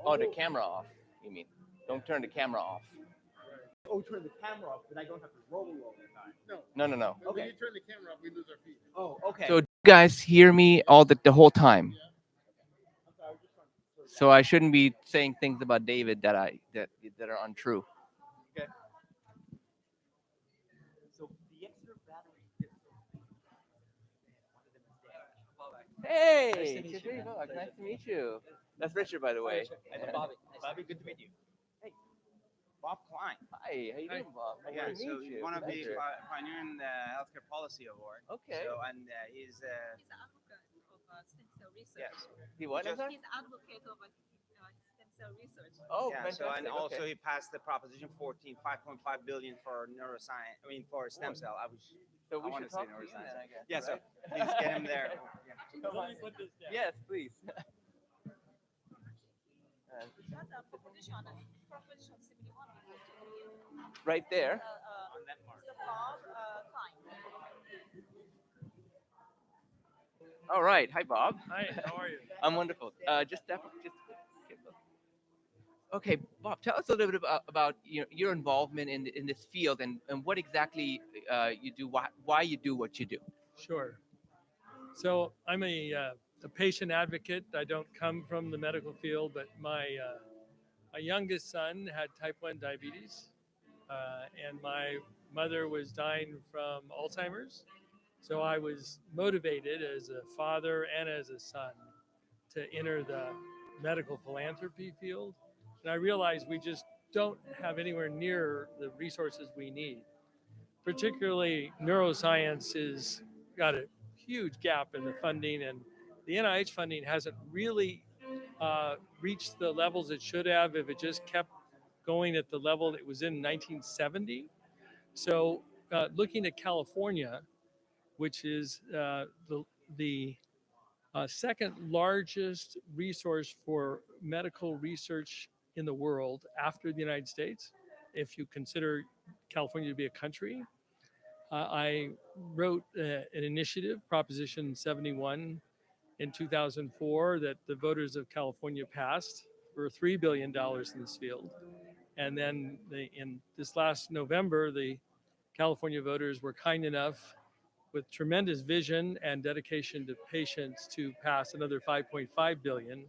Oh, the camera off. You mean? Don't turn the camera off. Oh, turn the camera off, but I don't have to roll all the time. No. When you turn the camera off, we lose our feet. Oh, okay. So do you guys hear me all the whole time? So I shouldn't be saying things about David that are untrue. Okay. So the extra battery. Hey, Nice to meet you. nice to meet you. That's Richard, by the way. I'm Bobby. Bobby, good to meet you. Hey, Bob Klein. Hi, how you doing, Bob? Yeah, Nice to so meet you. one of the Pleasure. pioneering the healthcare policy award. Okay. So and he's He's an advocate of stem cell research. yes. He what? Just- I'm sorry? He's an advocate of stem cell research. Oh, Yeah. fantastic. So and also okay. he passed the Proposition 14, 5.5 billion for neuroscience. I mean for stem cell. So I we wanna should say talk to you neuroscience. then, I guess. Yeah. So right? please get him there. Yeah. Let me put this down. Yes, please. That's a proposition on Proposition 71. Right there. Mr. Bob Klein. All right. Hi, Bob. Hi, how are you? I'm wonderful. Just. Okay, Bob. Tell us a little bit about your involvement in this field and what exactly you do. Why you do what you do. Sure. So I'm a patient advocate. I don't come from the medical field, but my youngest son had type 1 diabetes, and my mother was dying from Alzheimer's. So I was motivated as a father and as a son to enter the medical philanthropy field. And I realized we just don't have anywhere near the resources we need. Particularly neuroscience has got a huge gap in the funding, and the NIH funding hasn't really reached the levels it should have if it just kept going at the level it was in 1970. So looking at California, which is the second largest resource for medical research in the world after the United States, if you consider California to be a country. I wrote an initiative, Proposition 71, in 2004 that the voters of California passed for $3 billion in this field. And then in this last November, the California voters were kind enough, with tremendous vision and dedication to patients, to pass another 5.5 billion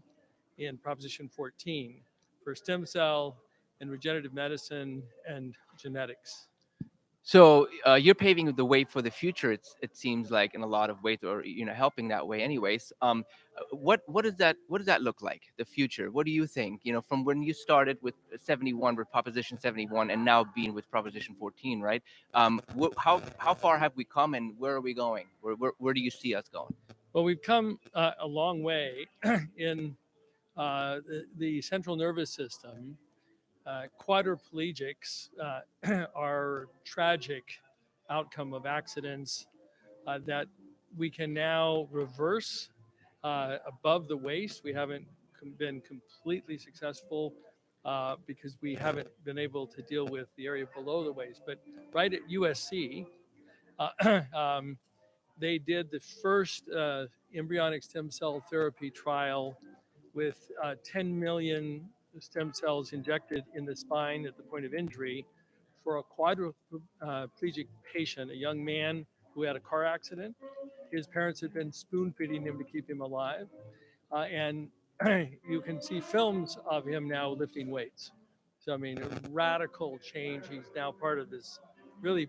in Proposition 14 for stem cell and regenerative medicine and genetics. So you're paving the way for the future. It seems like in a lot of ways, or helping that way. Anyways, what does that look like? The future. What do you think? From when you started with 71, with Proposition 71, and now being with Proposition 14, right? How far have we come, and where are we going? Where do you see us going? Well, we've come a long way in the central nervous system. Quadriplegics are tragic outcome of accidents that we can now reverse above the waist. We haven't been completely successful because we haven't been able to deal with the area below the waist. But right at USC, they did the first embryonic stem cell therapy trial with 10 million stem cells injected in the spine at the point of injury for a quadriplegic patient, a young man who had a car accident. His parents had been spoon feeding him to keep him alive. And you can see films of him now lifting weights. So, I mean, a radical change. He's now part of this, really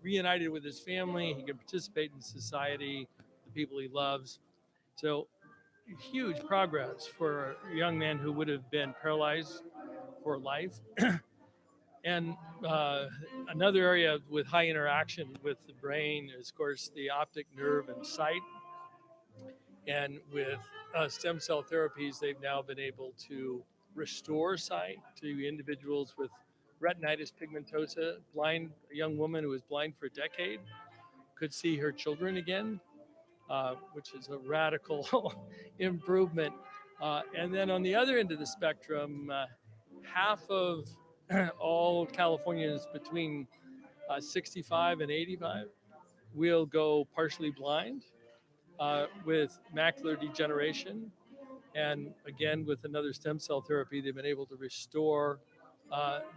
reunited with his family. He can participate in society, the people he loves. So, huge progress for a young man who would have been paralyzed for life. And another area with high interaction with the brain is, of course, the optic nerve and sight. And with stem cell therapies, they've now been able to restore sight to individuals with retinitis pigmentosa. A young woman who was blind for a decade could see her children again. Which is a radical improvement. And then on the other end of the spectrum, half of all Californians between 65 and 85 will go partially blind with macular degeneration. And again, with another stem cell therapy, they've been able to restore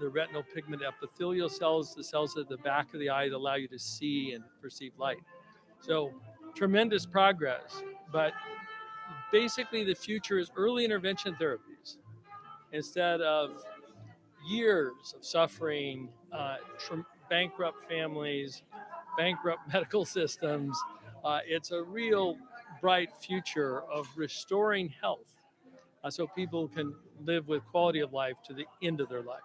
the retinal pigment epithelial cells, the cells at the back of the eye that allow you to see and perceive light. So tremendous progress, but basically the future is early intervention therapies instead of years of suffering, bankrupt families, bankrupt medical systems. It's a real bright future of restoring health so people can live with quality of life to the end of their life.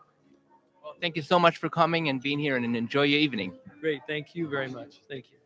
Well, thank you so much for coming and being here, and enjoy your evening. Great. Thank you very much. Thank you.